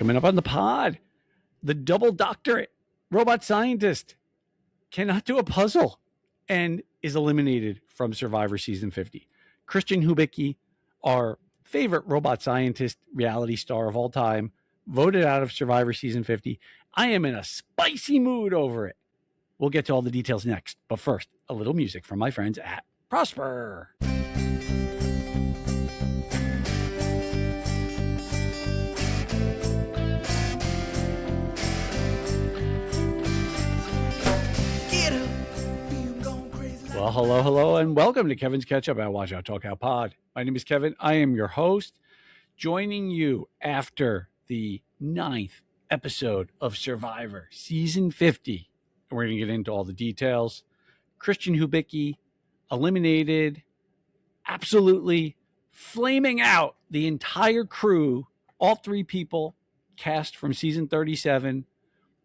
Coming up on the pod, the double doctorate robot scientist cannot do a puzzle and is eliminated from Survivor Season 50. Christian Hubicki, our favorite robot scientist reality star of all time, voted out of Survivor Season 50. I am in a spicy mood over it. We'll get to all the details next. But first, a little music from my friends at Prosper. Well, hello, and welcome to Kevin's Catch Up at Watch Out Talk Out Pod. My name is Kevin. I am your host, joining you after the 9th episode of Survivor Season 50. And we're going to get into all the details. Christian Hubicki eliminated, absolutely flaming out the entire crew, all three people cast from Season 37,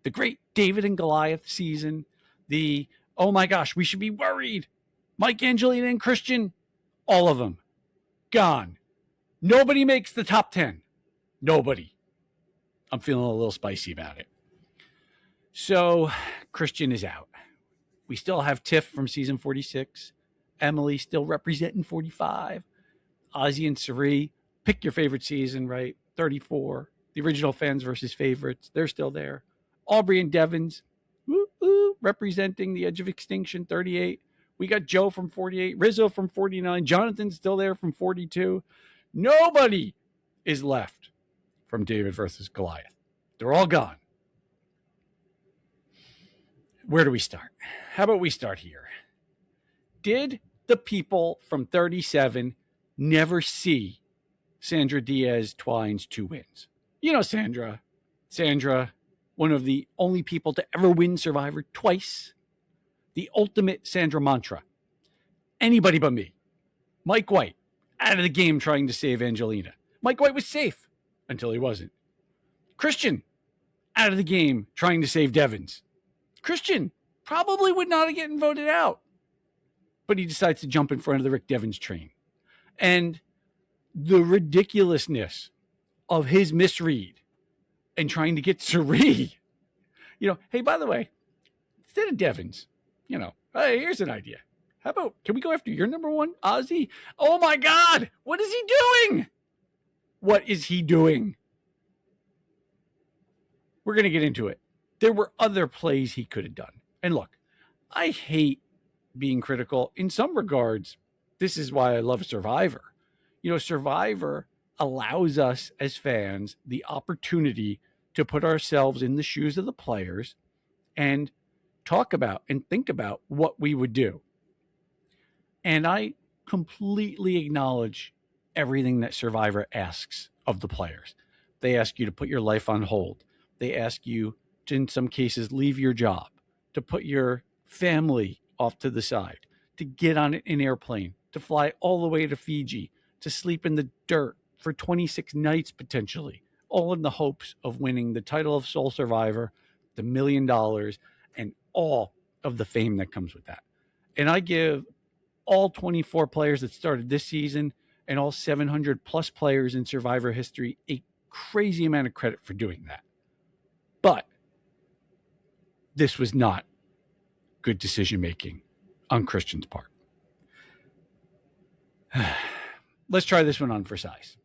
the great David and Goliath season, the oh my gosh, we should be worried, Mike, Angelina, and Christian, all of them gone. Nobody makes the top 10. Nobody. I'm feeling a little spicy about it. So Christian is out. We still have Tiff from season 46. Emily still representing 45. Ozzy and Cirie, pick your favorite season, right? 34. The original fans versus favorites. They're still there. Aubrey and Devins, representing the edge of extinction, 38. We got Joe from 48, Rizzo from 49, Jonathan's still there from 42. Nobody is left from David versus Goliath. They're all gone. Where do we start? How about we start here? Did the people from 37 never see Sandra Diaz Twine's 2 wins? You know Sandra, one of the only people to ever win Survivor twice. The ultimate Sandra mantra. Anybody but me. Mike White, out of the game trying to save Angelina. Mike White was safe until he wasn't. Christian, out of the game trying to save Devins. Christian probably would not have gotten voted out, but he decides to jump in front of the Rick Devins train. And the ridiculousness of his misread and trying to get Cirie. Hey, by the way, instead of Devins, hey, here's an idea. How about, can we go after your number one, Ozzy? Oh my God, what is he doing? What is he doing? We're going to get into it. There were other plays he could have done. And look, I hate being critical. In some regards, this is why I love Survivor. Survivor allows us as fans the opportunity to put ourselves in the shoes of the players and talk about and think about what we would do. And I completely acknowledge everything that Survivor asks of the players. They ask you to put your life on hold. They ask you to, in some cases, leave your job, to put your family off to the side, to get on an airplane, to fly all the way to Fiji, to sleep in the dirt for 26 nights potentially, all in the hopes of winning the title of Sole Survivor, the $1 million, and all of the fame that comes with that. And I give all 24 players that started this season and all 700 plus players in Survivor history a crazy amount of credit for doing that. But this was not good decision-making on Christian's part. Let's try this one on for size.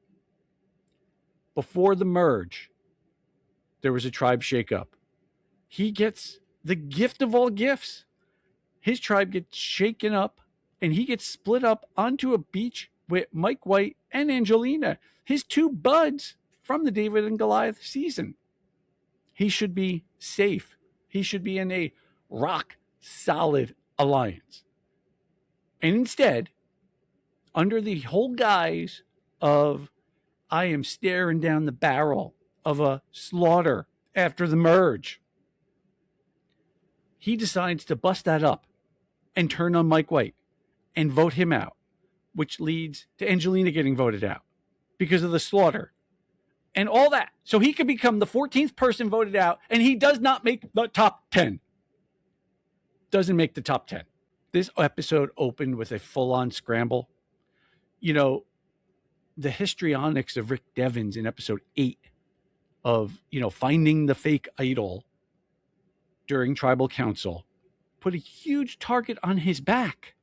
Before the merge, there was a tribe shakeup. He gets the gift of all gifts. His tribe gets shaken up, and he gets split up onto a beach with Mike White and Angelina, his 2 buds from the David and Goliath season. He should be safe. He should be in a rock-solid alliance. And instead, under the whole guise of I am staring down the barrel of a slaughter after the merge, he decides to bust that up and turn on Mike White and vote him out, which leads to Angelina getting voted out because of the slaughter and all that. So he could become the 14th person voted out, and he does not make the top 10. Doesn't make the top 10. This episode opened with a full-on scramble. The histrionics of Rick Devins in episode 8 of, finding the fake idol during tribal council put a huge target on his back.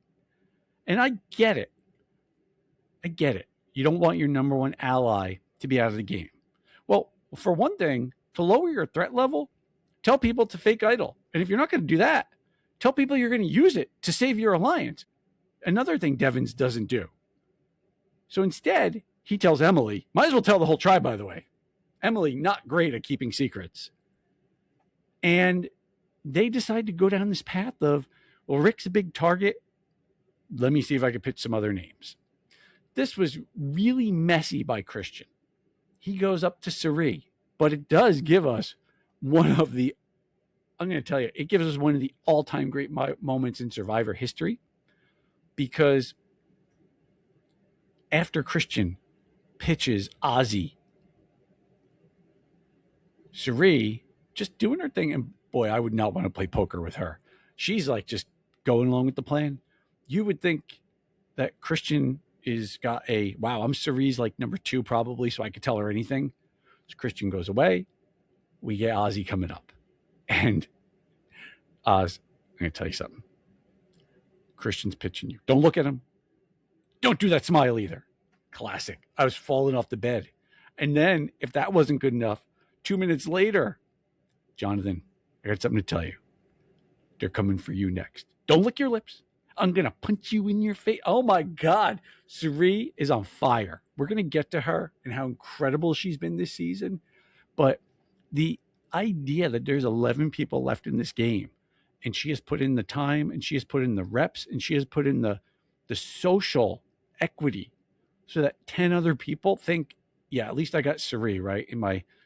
And I get it. You don't want your number one ally to be out of the game. Well, for one thing, to lower your threat level, tell people to fake idol. And if you're not going to do that, tell people you're going to use it to save your alliance. Another thing Devins doesn't do. So instead, he tells Emily, might as well tell the whole tribe, by the way. Emily, not great at keeping secrets. And they decide to go down this path of, well, Rick's a big target. Let me see if I can pitch some other names. This was really messy by Christian. He goes up to Cirie, but it does give us one of the all-time great moments in Survivor history, because after Christian pitches Ozzy, Cirie just doing her thing, and boy, I would not want to play poker with her. She's like just going along with the plan. You would think that Christian is got I'm Cirie's like number 2 probably, so I could tell her anything. So Christian goes away. We get Ozzy coming up. And Oz, I'm going to tell you something. Christian's pitching you. Don't look at him. Don't do that smile either. Classic. I was falling off the bed. And then, if that wasn't good enough, 2 minutes later, Jonathan, I got something to tell you. They're coming for you next. Don't lick your lips. I'm going to punch you in your face. Oh my God. Cirie is on fire. We're going to get to her and how incredible she's been this season. But the idea that there's 11 people left in this game, and she has put in the time, and she has put in the reps, and she has put in the social equity so that 10 other people think, yeah, at least I got Cirie, right?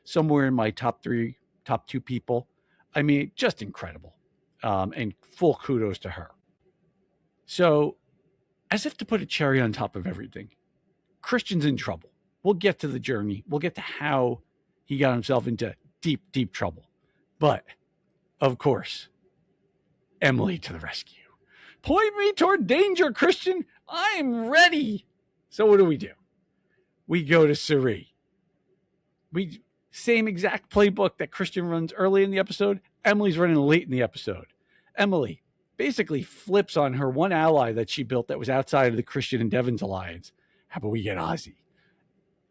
Somewhere in my top 2 people. I mean, just incredible. And full kudos to her. So, as if to put a cherry on top of everything, Christian's in trouble. We'll get to the journey. We'll get to how he got himself into deep, deep trouble. But, of course, Emily to the rescue. Point me toward danger, Christian. I am ready. So what do? We go to Cirie. Same exact playbook that Christian runs early in the episode. Emily's running late in the episode. Emily basically flips on her one ally that she built that was outside of the Christian and Devins alliance. How about we get Ozzy?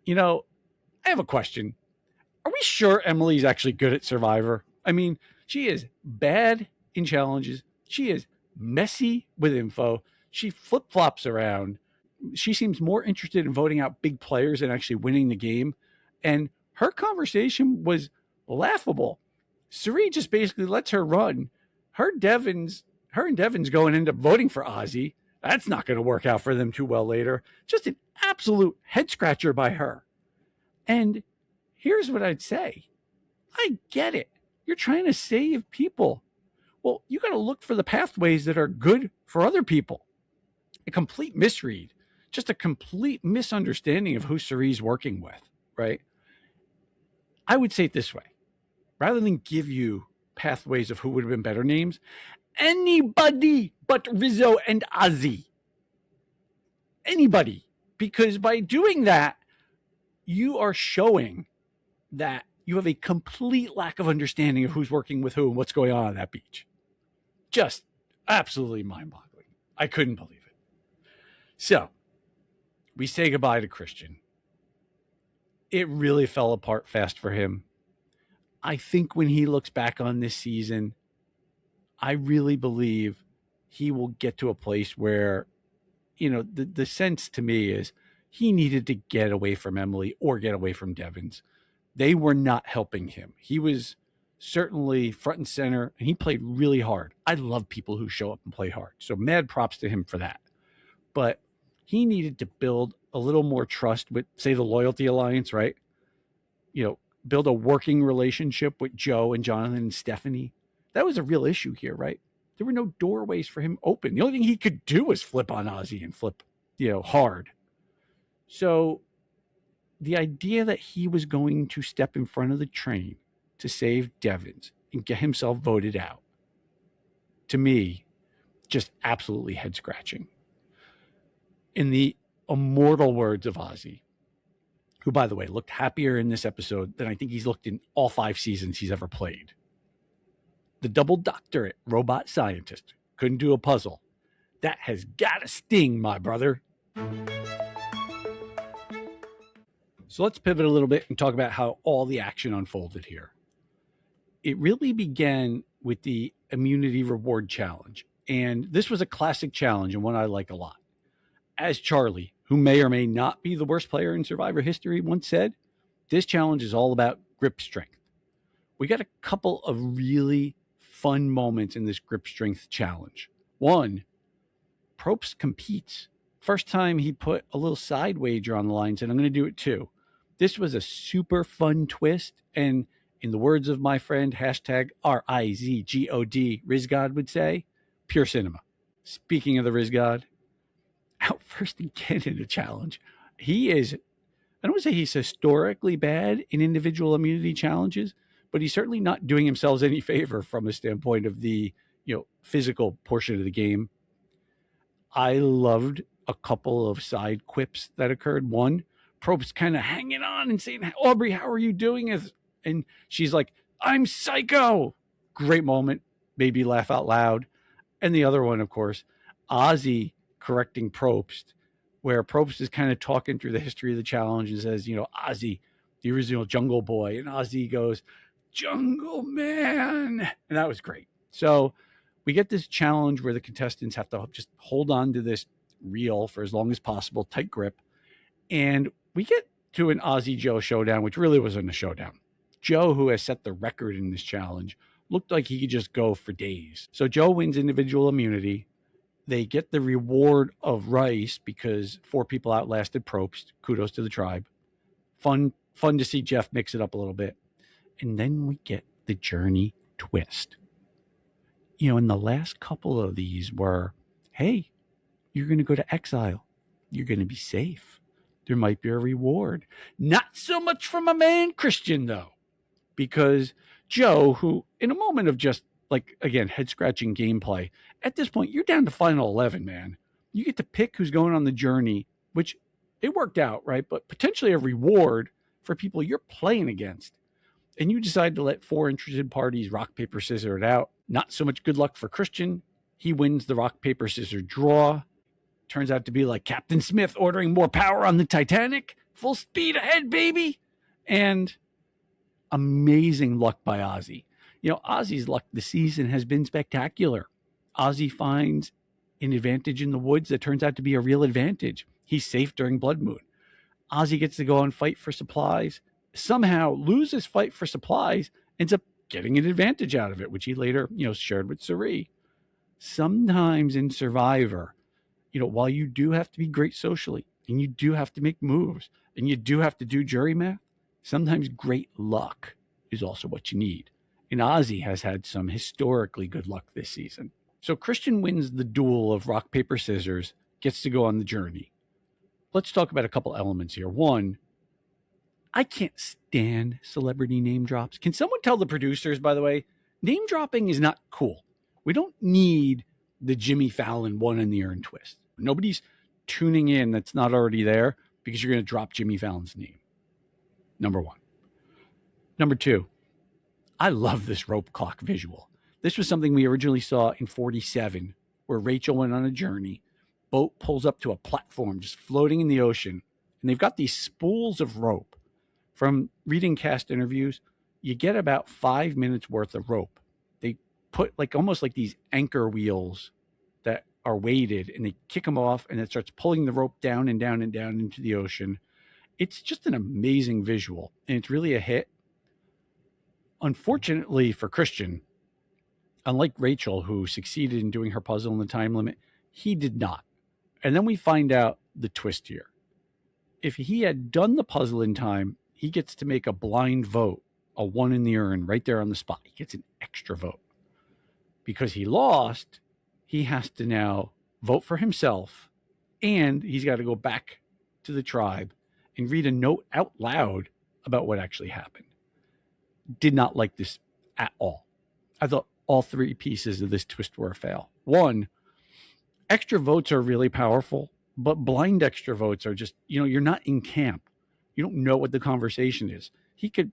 I have a question. Are we sure Emily's actually good at Survivor? I mean, she is bad in challenges. She is messy with info. She flip-flops around. She seems more interested in voting out big players than actually winning the game. And her conversation was laughable. Cirie just basically lets her run. Her and Devins go and end up voting for Ozzy. That's not going to work out for them too well later. Just an absolute head scratcher by her. And here's what I'd say. I get it. You're trying to save people. Well, you got to look for the pathways that are good for other people. A complete misread. Just a complete misunderstanding of who Cirie's working with, right? I would say it this way. Rather than give you pathways of who would have been better names, anybody but Rizzo and Ozzy. Anybody. Because by doing that, you are showing that you have a complete lack of understanding of who's working with who and what's going on that beach. Just absolutely mind-boggling. I couldn't believe it. So, we say goodbye to Christian. It really fell apart fast for him. I think when he looks back on this season, I really believe he will get to a place where, the sense to me is he needed to get away from Emily or get away from Devins. They were not helping him. He was certainly front and center, and he played really hard. I love people who show up and play hard. So mad props to him for that. But he needed to build a little more trust with, say, the Loyalty Alliance, right? Build a working relationship with Joe and Jonathan and Stephanie. That was a real issue here, right? There were no doorways for him open. The only thing he could do was flip on Ozzy and flip, hard. So the idea that he was going to step in front of the train to save Devins and get himself voted out, to me, just absolutely head-scratching. In the immortal words of Ozzy, who, by the way, looked happier in this episode than I think he's looked in all 5 seasons he's ever played. The double doctorate robot scientist couldn't do a puzzle. That has got to sting, my brother. So let's pivot a little bit and talk about how all the action unfolded here. It really began with the immunity reward challenge. And this was a classic challenge and one I like a lot. As Charlie, who may or may not be the worst player in Survivor history, once said, this challenge is all about grip strength. We got a couple of really fun moments in this grip strength challenge. One, Probst competes. First time he put a little side wager on the line, said, I'm going to do it too. This was a super fun twist. And in the words of my friend, hashtag RIZGOD, Rizgod would say, pure cinema. Speaking of the Rizgod, out first again in the challenge. He is, I don't want to say he's historically bad in individual immunity challenges, but he's certainly not doing himself any favor from a standpoint of the physical portion of the game. I loved a couple of side quips that occurred. One, Probst kind of hanging on and saying, Aubrey, how are you doing? And she's like, I'm psycho. Great moment. Made me laugh out loud. And the other one, of course, Ozzy correcting Probst, where Probst is kind of talking through the history of the challenge and says, Ozzy, the original Jungle Boy. And Ozzy goes, Jungle Man. And that was great. So we get this challenge where the contestants have to just hold on to this reel for as long as possible, tight grip. And we get to an Ozzy Joe showdown, which really wasn't a showdown. Joe, who has set the record in this challenge, looked like he could just go for days. So Joe wins individual immunity. They get the reward of rice because 4 people outlasted Probst. Kudos to the tribe. Fun to see Jeff mix it up a little bit. And then we get the journey twist. And the last couple of these were, hey, you're going to go to exile. You're going to be safe. There might be a reward. Not so much from a man Christian, though, because Joe, who in a moment of just again, head-scratching gameplay, at this point, you're down to final 11, man. You get to pick who's going on the journey, which it worked out, right? But potentially a reward for people you're playing against. And you decide to let 4 interested parties rock, paper, scissors it out. Not so much good luck for Christian. He wins the rock, paper, scissors draw. Turns out to be like Captain Smith ordering more power on the Titanic. Full speed ahead, baby. And amazing luck by Ozzy. Ozzy's luck this season has been spectacular. Ozzy finds an advantage in the woods that turns out to be a real advantage. He's safe during Blood Moon. Ozzy gets to go and fight for supplies. Somehow loses fight for supplies, ends up getting an advantage out of it, which he later, shared with Cirie. Sometimes in Survivor, while you do have to be great socially, and you do have to make moves, and you do have to do jury math, sometimes great luck is also what you need. And Ozzy has had some historically good luck this season. So Christian wins the duel of rock, paper, scissors, gets to go on the journey. Let's talk about a couple elements here. One, I can't stand celebrity name drops. Can someone tell the producers, by the way, name dropping is not cool. We don't need the Jimmy Fallon one in the urn twist. Nobody's tuning in that's not already there because you're going to drop Jimmy Fallon's name. Number one. Number two, I love this rope clock visual. This was something we originally saw in 47, where Rachel went on a journey. Boat pulls up to a platform just floating in the ocean, and they've got these spools of rope. From reading cast interviews, you get about 5 minutes worth of rope. They put almost like these anchor wheels that are weighted, and they kick them off, and it starts pulling the rope down and down and down into the ocean. It's just an amazing visual, and it's really a hit. Unfortunately for Christian, unlike Rachel, who succeeded in doing her puzzle in the time limit, he did not. And then we find out the twist here. If he had done the puzzle in time, he gets to make a blind vote, a 1 in the urn right there on the spot. He gets an extra vote. Because he lost, he has to now vote for himself, and he's got to go back to the tribe and read a note out loud about what actually happened. Did not like this at all. I thought all 3 pieces of this twist were a fail. One, extra votes are really powerful, but blind extra votes are just, you're not in camp. You don't know what the conversation is. He could,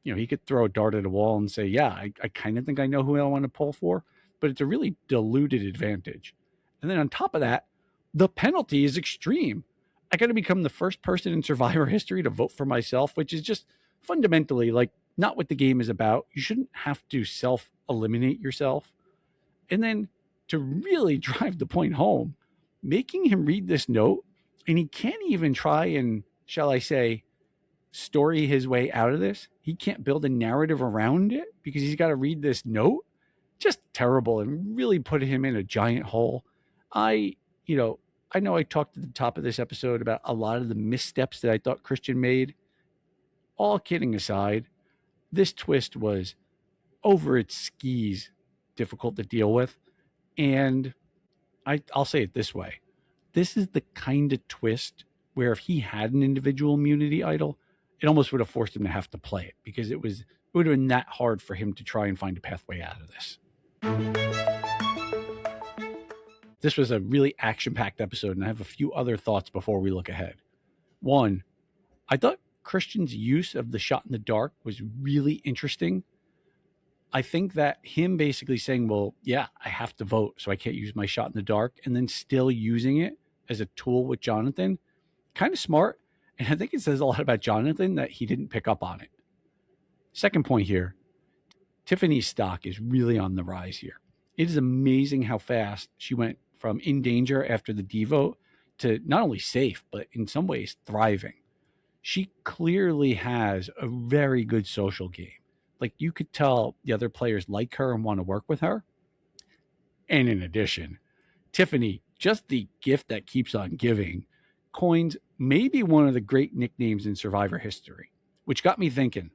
he could throw a dart at a wall and say, yeah, I kind of think I know who I want to pull for, but it's a really diluted advantage. And then on top of that, the penalty is extreme. I got to become the first person in Survivor history to vote for myself, which is just fundamentally like not what the game is about. You shouldn't have to self eliminate yourself. And then to really drive the point home, making him read this note, and he can't even try and, shall I say, story his way out of this. He can't build a narrative around it because he's got to read this note. Just terrible, and really put him in a giant hole. I know I talked at the top of this episode about a lot of the missteps that I thought Christian made. All kidding aside, this twist was over its skis difficult to deal with. And I'll say it this way. This is the kind of twist where if he had an individual immunity idol, it almost would have forced him to have to play it because it would have been that hard for him to try and find a pathway out of this. This was a really action-packed episode, and I have a few other thoughts before we look ahead. One, I thought Christian's use of the shot in the dark was really interesting. I think that him basically saying, well, yeah, I have to vote, so I can't use my shot in the dark, and then still using it as a tool with Jonathan, kind of smart. And I think it says a lot about Jonathan that he didn't pick up on it. Second point here, Tiffany's stock is really on the rise here. It is amazing how fast she went from in danger after the devote to not only safe, but in some ways thriving. She clearly has a very good social game. Like you could tell the other players like her and want to work with her. And in addition, Tiffany, just the gift that keeps on giving, coined maybe one of the great nicknames in Survivor history, which got me thinking,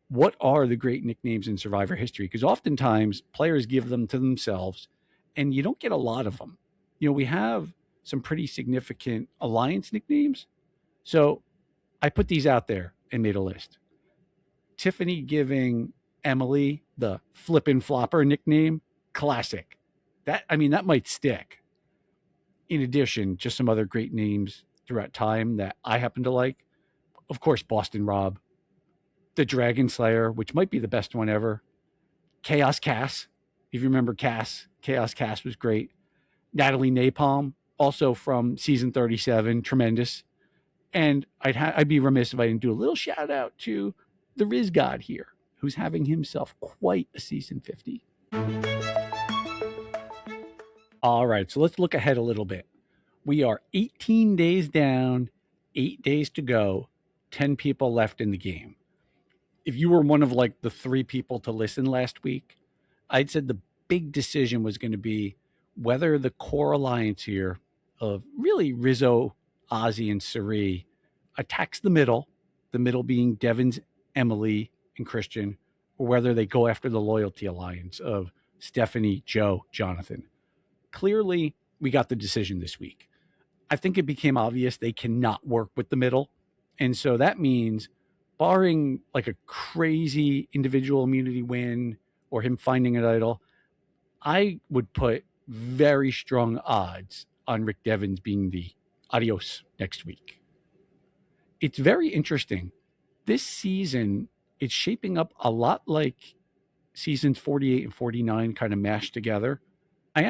what are the great nicknames in Survivor history? Because oftentimes players give them to themselves and you don't get a lot of them. We have some pretty significant alliance nicknames. So I put these out there and made a list. Tiffany giving Emily the Flippen Flopper nickname, classic. That might stick. In addition, just some other great names throughout time that I happen to like. Of course, Boston Rob, the Dragon Slayer, which might be the best one ever. Chaos Cass, if you remember Cass. Chaos Cass was great. Natalie Napalm, also from season 37, tremendous. And I'd be remiss if I didn't do a little shout out to the Riz God here, who's having himself quite a season 50. All right, so let's look ahead a little bit. We are 18 days down, 8 days to go, 10 people left in the game. If you were one of like the 3 people to listen last week, I'd said the big decision was going to be whether the core alliance here of really Rizzo, Ozzy, and Cirie attacks the middle being Devin's, Emily, and Christian, or whether they go after the loyalty alliance of Stephanie, Joe, Jonathan. Clearly, we got the decision this week. I think it became obvious they cannot work with the middle. And so that means, barring like a crazy individual immunity win or him finding an idol, I would put very strong odds on Rick Devens being the adios next week. It's very interesting. This season, it's shaping up a lot like seasons 48 and 49 kind of mashed together. I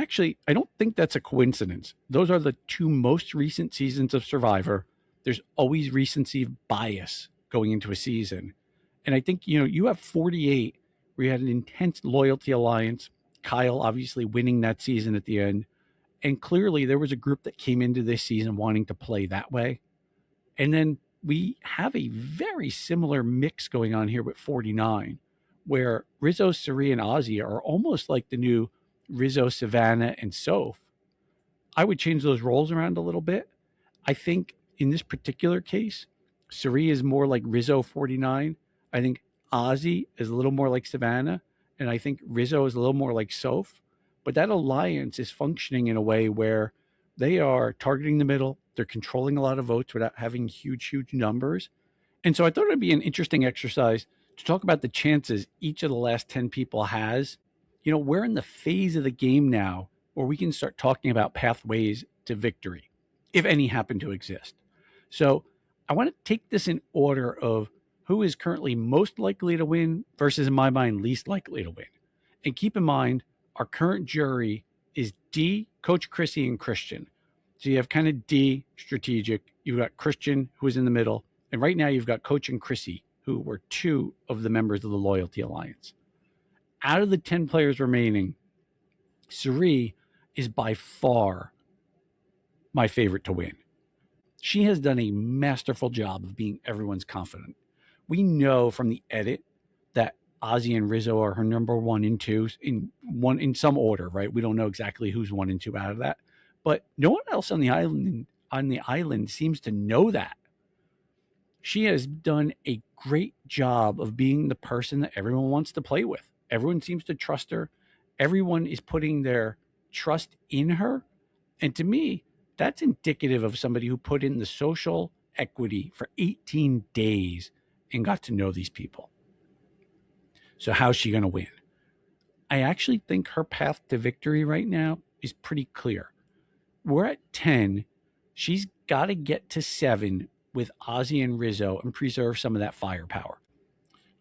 don't think that's a coincidence. Those are the 2 most recent seasons of Survivor. There's always recency bias going into a season. And I think, you have 48 where you had an intense loyalty alliance, Kyle obviously winning that season at the end. And clearly there was a group that came into this season wanting to play that way. And then we have a very similar mix going on here with 49, where Rizzo, Cirie, and Ozzy are almost like the new Rizzo, Savannah, and Soph. I would change those roles around a little bit. I think in this particular case, Cirie is more like Rizzo 49. I think Ozzy is a little more like Savannah. And I think Rizzo is a little more like Soph. But that alliance is functioning in a way where they are targeting the middle. They're controlling a lot of votes without having huge numbers. And so I thought it'd be an interesting exercise to talk about the chances each of the last 10 people has. We're in the phase of the game now where we can start talking about pathways to victory, if any happen to exist. So I want to take this in order of who is currently most likely to win versus, in my mind, least likely to win. And keep in mind, our current jury is D, Coach Chrissy, and Christian. So you have kind of D, strategic. You've got Christian, who is in the middle. And right now you've got Coach and Chrissy, who were two of the members of the Loyalty Alliance. Out of the 10 players remaining, Cirie is by far my favorite to win. She has done a masterful job of being everyone's confidant. We know from the edit that Ozzy and Rizzo are her number 1 and 2 in some order, right? We don't know exactly who's 1 and 2 out of that, but no one else on the island seems to know that. She has done a great job of being the person that everyone wants to play with. Everyone seems to trust her. Everyone is putting their trust in her. And to me, that's indicative of somebody who put in the social equity for 18 days and got to know these people. So how's she going to win? I actually think her path to victory right now is pretty clear. We're at 10. She's got to get to 7 with Ozzy and Rizzo and preserve some of that firepower.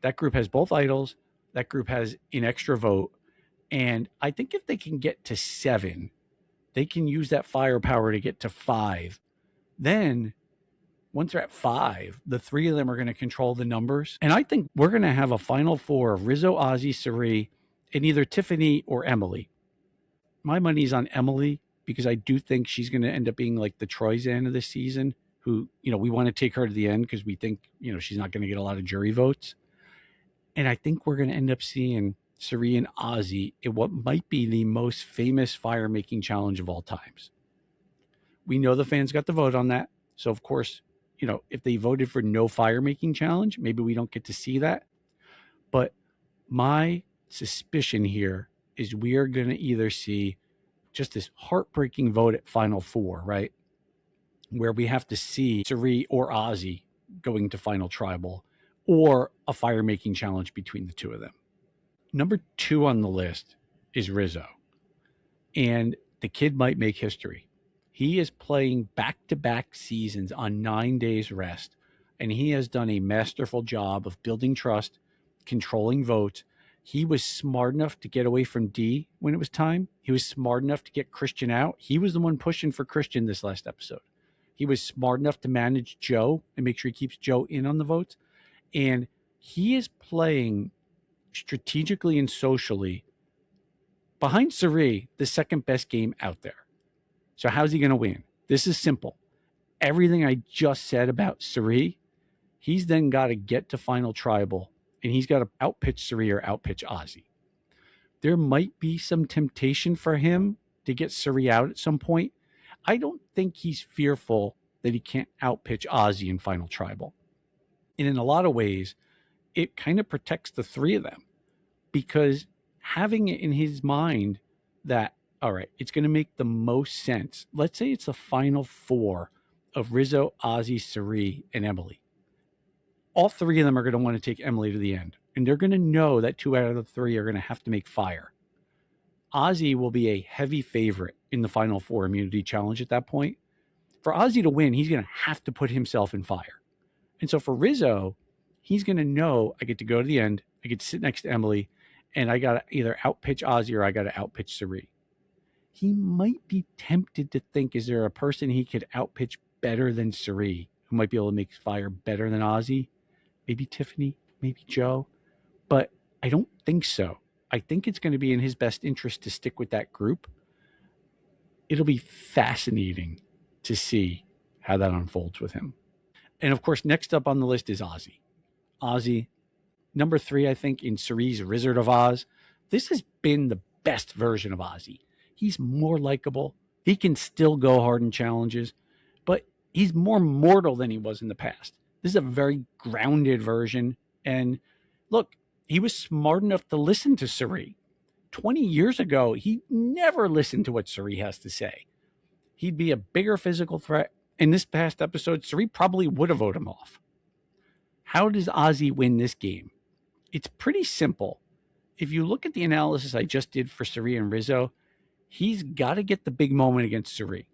That group has both idols. That group has an extra vote. And I think if they can get to 7, they can use that firepower to get to 5. Then once they're at 5, the 3 of them are going to control the numbers. And I think we're going to have a final 4 of Rizzo, Ozzy, Cirie, and either Tiffany or Emily. My money's on Emily because I do think she's going to end up being like the Troyzan of this season, who, we want to take her to the end because we think, she's not going to get a lot of jury votes. And I think we're going to end up seeing Cirie and Ozzy in what might be the most famous fire-making challenge of all times. We know the fans got the vote on that. So, of course, if they voted for no fire-making challenge, maybe we don't get to see that. But my suspicion here is we are going to either see just this heartbreaking vote at Final 4, right? Where we have to see Cirie or Ozzy going to Final Tribal, or a fire-making challenge between the two of them. Number 2 on the list is Rizzo. And the kid might make history. He is playing back-to-back seasons on 9 days rest. And he has done a masterful job of building trust, controlling votes. He was smart enough to get away from D when it was time. He was smart enough to get Christian out. He was the one pushing for Christian this last episode. He was smart enough to manage Joe and make sure he keeps Joe in on the votes. And he is playing strategically and socially behind Cirie, the second best game out there. So how's he going to win? This is simple. Everything I just said about Cirie, he's then got to get to Final Tribal, and he's got to outpitch Cirie or outpitch Ozzy. There might be some temptation for him to get Cirie out at some point. I don't think he's fearful that he can't outpitch Ozzy in Final Tribal. And in a lot of ways, it kind of protects the 3 of them, because having it in his mind that, all right, it's going to make the most sense. Let's say it's the final 4 of Rizzo, Ozzy, Cirie, and Emily. All 3 of them are going to want to take Emily to the end. And they're going to know that 2 out of the 3 are going to have to make fire. Ozzy will be a heavy favorite in the final 4 immunity challenge at that point. For Ozzy to win, he's going to have to put himself in fire. And so for Rizzo, he's going to know, I get to go to the end, I get to sit next to Emily, and I got to either outpitch Ozzy or I got to outpitch Cirie. He might be tempted to think, is there a person he could outpitch better than Cirie, who might be able to make fire better than Ozzy? Maybe Tiffany, maybe Joe. But I don't think so. I think it's going to be in his best interest to stick with that group. It'll be fascinating to see how that unfolds with him. And of course, next up on the list is Ozzy. Ozzy, number 3, I think, in Cirie's Wizard of Oz. This has been the best version of Ozzy. He's more likable. He can still go hard in challenges, but he's more mortal than he was in the past. This is a very grounded version. And look, he was smart enough to listen to Cirie. 20 years ago, he never listened to what Cirie has to say. He'd be a bigger physical threat. In this past episode, Cirie probably would have voted him off. How does Ozzy win this game? It's pretty simple. If you look at the analysis I just did for Cirie and Rizzo, he's got to get the big moment against Cirie.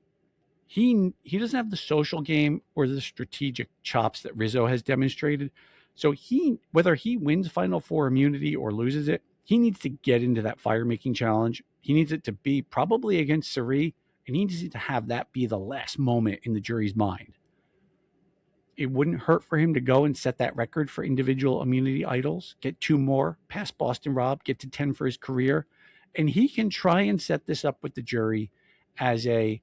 He doesn't have the social game or the strategic chops that Rizzo has demonstrated. So whether he wins Final Four immunity or loses it, he needs to get into that fire making challenge. He needs it to be probably against Cirie, and he needs to have that be the last moment in the jury's mind. It wouldn't hurt for him to go and set that record for individual immunity idols, get 2 more, pass Boston Rob, get to 10 for his career. And he can try and set this up with the jury as I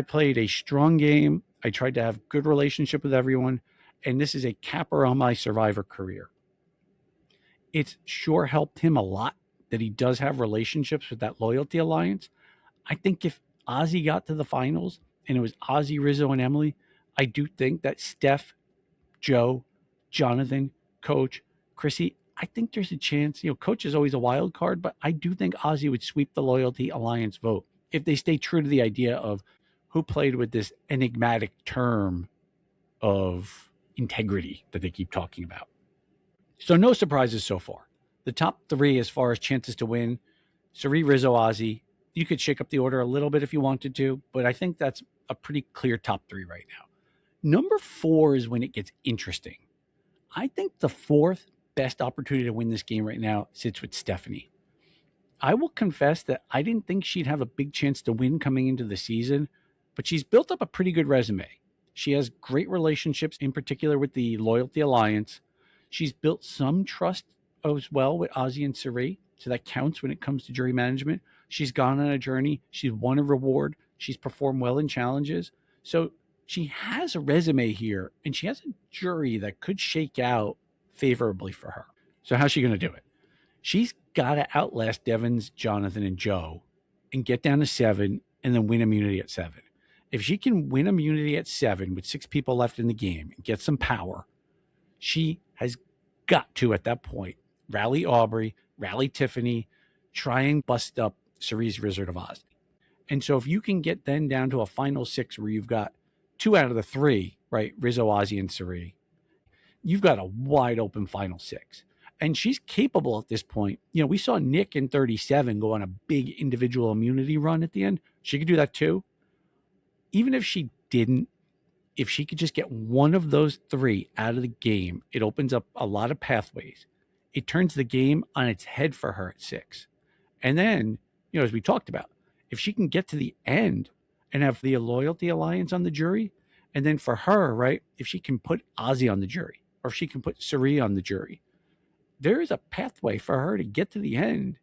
played a strong game. I tried to have good relationship with everyone. And this is a capper on my Survivor career. It's sure helped him a lot that he does have relationships with that loyalty alliance. I think if Ozzy got to the finals and it was Ozzy, Rizzo, and Emily, I do think that Steph, Joe, Jonathan, Coach, Chrissy, I think there's a chance. Coach is always a wild card, but I do think Ozzy would sweep the loyalty alliance vote if they stay true to the idea of who played with this enigmatic term of integrity that they keep talking about. So no surprises so far. The top 3 as far as chances to win, Cirie, Rizzo, Ozzy. You could shake up the order a little bit if you wanted to, but I think that's a pretty clear top 3 right now. Number 4 is when it gets interesting. I think the 4th best opportunity to win this game right now sits with Stephanie. I will confess that I didn't think she'd have a big chance to win coming into the season, but she's built up a pretty good resume. She has great relationships, in particular with the Loyalty Alliance. She's built some trust as well with Ozzy and Cirie, so that counts when it comes to jury management. She's gone on a journey. She's won a reward. She's performed well in challenges. So she has a resume here, and she has a jury that could shake out favorably for her. So how's she going to do it? She's got to outlast Devins, Jonathan, and Joe and get down to 7 and then win immunity at 7. If she can win immunity at 7 with 6 people left in the game and get some power, she has got to, at that point, rally Aubrey, rally Tiffany, try and bust up Cirie's Wizard of Oz. And so if you can get then down to a final 6 where you've got 2 out of the 3, right, Rizzo, Ozzy, and Cirie, you've got a wide open final 6. And she's capable at this point. We saw Nick in 37 go on a big individual immunity run at the end. She could do that too. Even if she didn't, if she could just get one of those 3 out of the game, it opens up a lot of pathways. It turns the game on its head for her at 6. And then, as we talked about, if she can get to the end and have the Loyalty Alliance on the jury, and then for her, right, if she can put Ozzy on the jury, or if she can put Cirie on the jury, there is a pathway for her to get to the end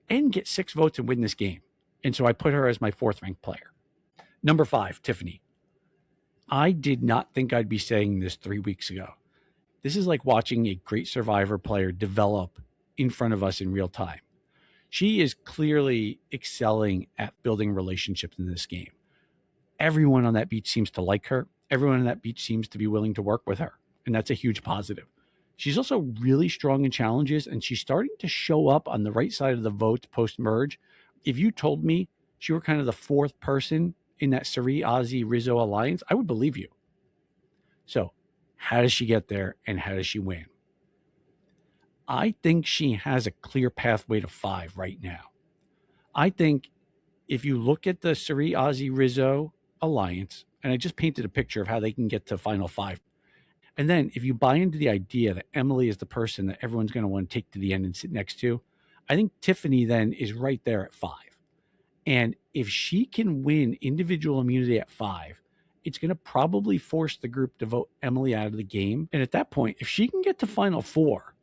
and get 6 votes and win this game. And so I put her as my 4th ranked player. Number 5, Tiffany. I did not think I'd be saying this 3 weeks ago. This is like watching a great Survivor player develop in front of us in real time. She is clearly excelling at building relationships in this game. Everyone on that beach seems to like her. Everyone on that beach seems to be willing to work with her. And that's a huge positive. She's also really strong in challenges, and she's starting to show up on the right side of the vote post-merge. If you told me she were kind of the 4th person in that Cirie, Ozzy, Rizzo alliance, I would believe you. So how does she get there, and how does she win? I think she has a clear pathway to 5 right now. I think if you look at the Cirie, Ozzy, Rizzo alliance, and I just painted a picture of how they can get to final 5. And then if you buy into the idea that Emily is the person that everyone's going to want to take to the end and sit next to, I think Tiffany then is right there at 5. And if she can win individual immunity at 5, it's going to probably force the group to vote Emily out of the game. And at that point, if she can get to final 4,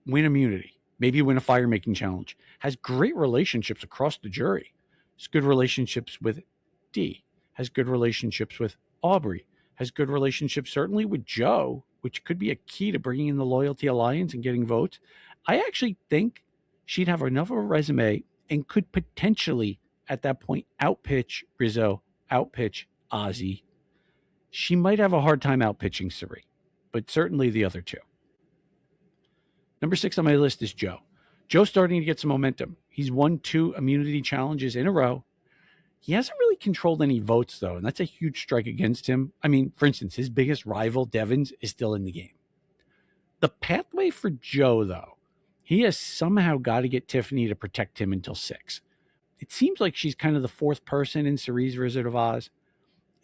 win immunity, maybe win a fire making challenge, has great relationships across the jury, has good relationships with Dee, has good relationships with Aubrey, has good relationships certainly with Joe, which could be a key to bringing in the Loyalty Alliance and getting votes. I actually think she'd have enough of a resume and could potentially, at that point, outpitch Rizzo, outpitch Ozzy. She might have a hard time outpitching Cirie, but certainly the other 2. Number 6 on my list is Joe. Joe's starting to get some momentum. He's won 2 immunity challenges in a row. He hasn't really controlled any votes, though, and that's a huge strike against him. I mean, for instance, his biggest rival, Devins, is still in the game. The pathway for Joe, though, he has somehow got to get Tiffany to protect him until 6. It seems like she's kind of the 4th person in Cirie's Wizard of Oz.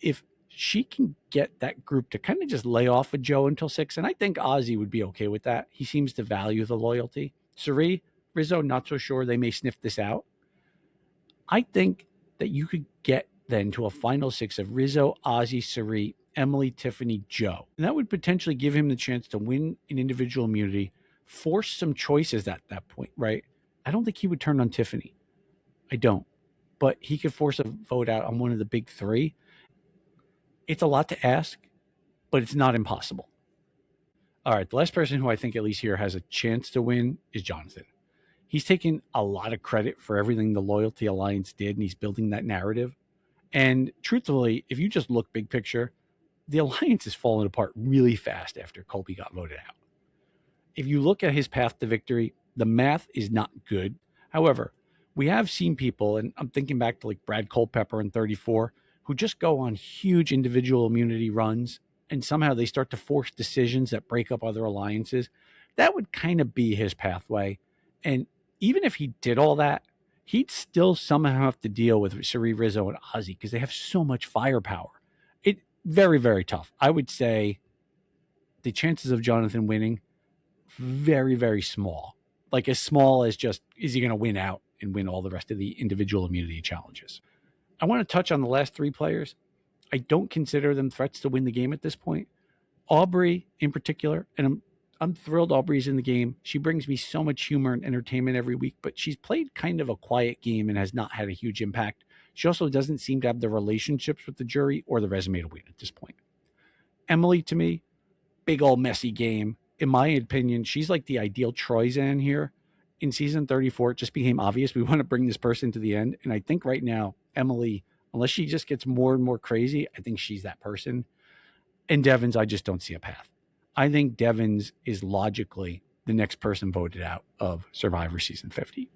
if she can get that group to kind of just lay off of Joe until 6, and I think Ozzy would be okay with that. He seems to value the loyalty. Cirie, Rizzo, not so sure. They may sniff this out. I think that you could get then to a final 6 of Rizzo, Ozzy, Cirie, Emily, Tiffany, Joe. And that would potentially give him the chance to win an individual immunity, force some choices at that point, right? I don't think he would turn on Tiffany. I don't. But he could force a vote out on one of the big 3. It's a lot to ask, but it's not impossible. All right, the last person who I think at least here has a chance to win is Jonathan. He's taken a lot of credit for everything the Loyalty Alliance did, and he's building that narrative. And truthfully, if you just look big picture, the alliance has fallen apart really fast after Colby got voted out. If you look at his path to victory, the math is not good. However, we have seen people, and I'm thinking back to like Brad Culpepper in 34, who just go on huge individual immunity runs, and somehow they start to force decisions that break up other alliances. That would kind of be his pathway. And even if he did all that, he'd still somehow have to deal with Cirie, Rizzo, and Ozzy because they have so much firepower. It very, very tough. I would say the chances of Jonathan winning, very, very small. Like as small as just, is he going to win out and win all the rest of the individual immunity challenges? I want to touch on the last 3 players. I don't consider them threats to win the game at this point. Aubrey in particular, and I'm thrilled Aubrey's in the game. She brings me so much humor and entertainment every week, but she's played kind of a quiet game and has not had a huge impact. She also doesn't seem to have the relationships with the jury or the resume to win at this point. Emily, to me, big old messy game. In my opinion, she's like the ideal Troyzan here. In season 34, it just became obvious we want to bring this person to the end. And I think right now, Emily, unless she just gets more and more crazy, I think she's that person. And Devins, I just don't see a path. I think Devins is logically the next person voted out of Survivor Season 50.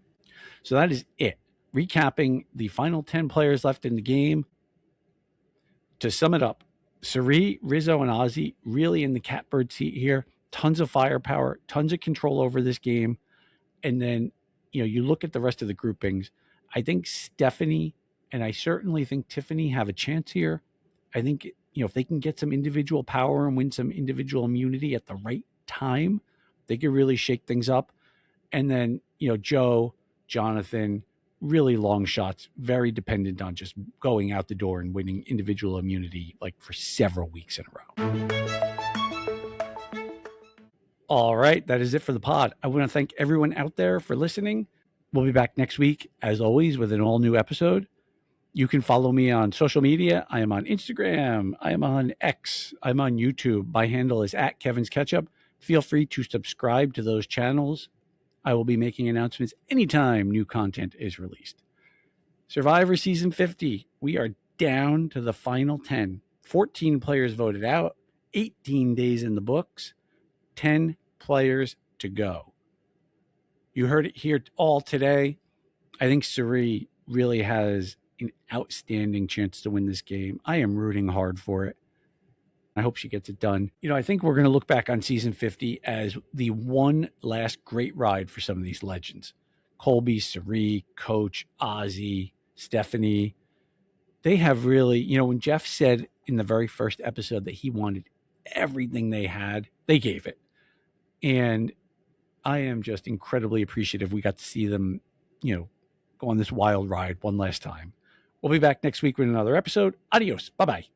So that is it. Recapping the final 10 players left in the game. To sum it up, Cirie, Rizzo, and Ozzy really in the catbird seat here. Tons of firepower, tons of control over this game. And then, you look at the rest of the groupings. I think Stephanie and I certainly think Tiffany have a chance here. I think, if they can get some individual power and win some individual immunity at the right time, they could really shake things up. And then, Joe, Jonathan, really long shots, very dependent on just going out the door and winning individual immunity like for several weeks in a row. All right, that is it for the pod. I want to thank everyone out there for listening. We'll be back next week, as always, with an all-new episode. You can follow me on social media. I am on Instagram. I am on X. I'm on YouTube. My handle is @KevinsKetchup. Feel free to subscribe to those channels. I will be making announcements anytime new content is released. Survivor Season 50. We are down to the final 10. 14 players voted out. 18 days in the books. 10 players to go. You heard it here all today. I think Cirie really has an outstanding chance to win this game. I am rooting hard for it. I hope she gets it done. I think we're going to look back on season 50 as the one last great ride for some of these legends. Colby, Cirie, Coach, Ozzy, Stephanie. They have really, when Jeff said in the very first episode that he wanted everything they had, they gave it. And I am just incredibly appreciative we got to see them, go on this wild ride one last time. We'll be back next week with another episode. Adios. Bye-bye.